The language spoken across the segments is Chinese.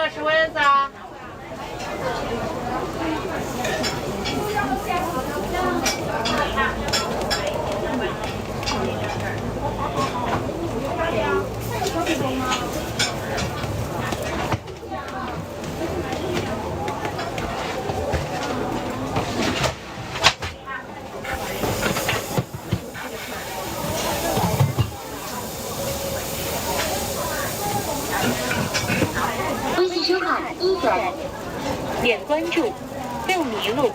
个吃蚊子啊？微信收看1元，点关注6迷路。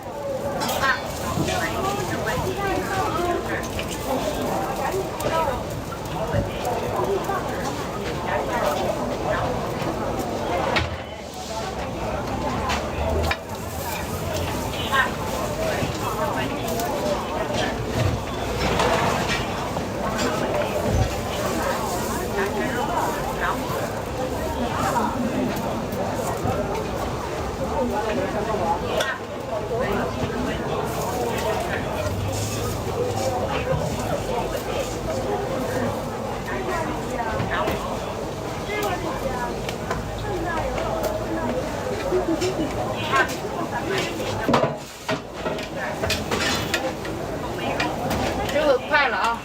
这个快了啊！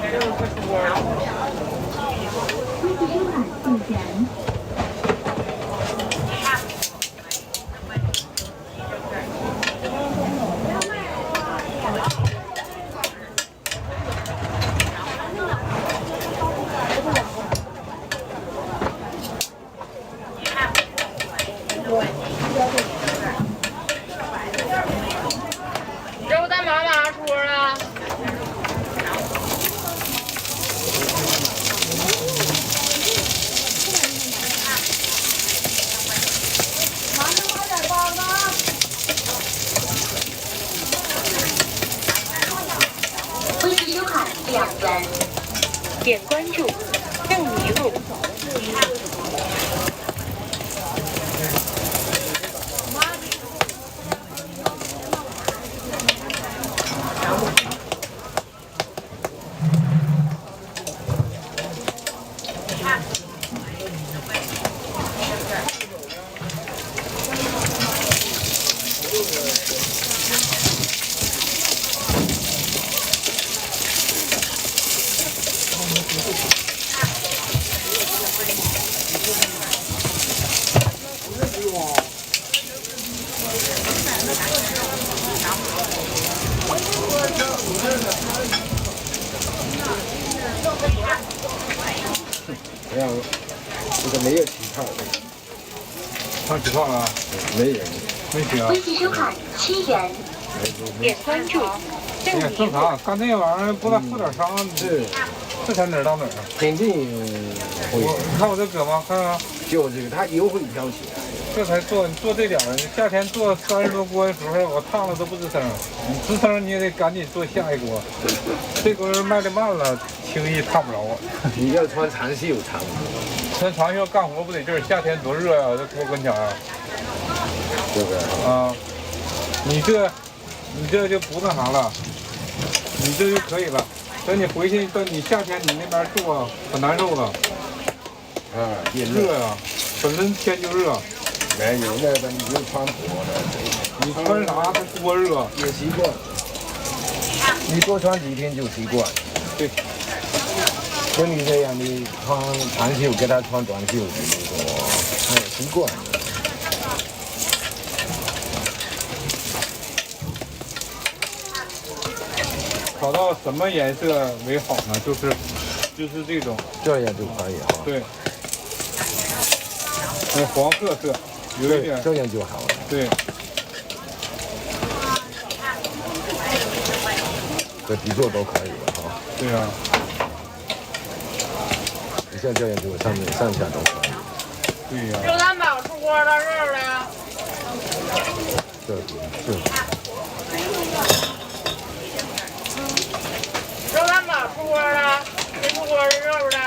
这个快出锅了。微信收看1元。肉蛋妈妈出锅了。微信收看2元，点关注6迷路。这样，这个没有起泡的，上起泡了？没有，没行。微信收看7元，点关注哎呀，正常，干这玩意儿不得负点伤，是，这才哪儿到哪儿啊？肯定会。你看我这胳膊，看看，就这个，它油会飘起来。这才做这点儿，夏天做30多锅的时候，我烫了都不吱声。你吱声你也得赶紧做下一锅。这锅卖的慢了，轻易烫不着。你要穿长袖长。穿长袖干活不得劲儿，夏天多热呀、这锅跟前儿。对不对？啊，你这就不那啥了，你这就可以了。等你回去，等你夏天你那边做可难受了。啊，也热呀、本身天就热。没有那个你就穿薄了，你穿啥它多热？也习惯。你多穿几天就习惯。对。跟你这样，你穿长袖给他穿短袖，就是说，习惯。炒到什么颜色为好呢？就是这种，这样就可以哈。对，黄褐色，有一点，这样就好了。对，这几座都可以了哈。对呀、你像这样就上下都可以。对呀、肉蛋堡出锅到这儿了。这。肉蛋堡出锅了，没出锅是肉的。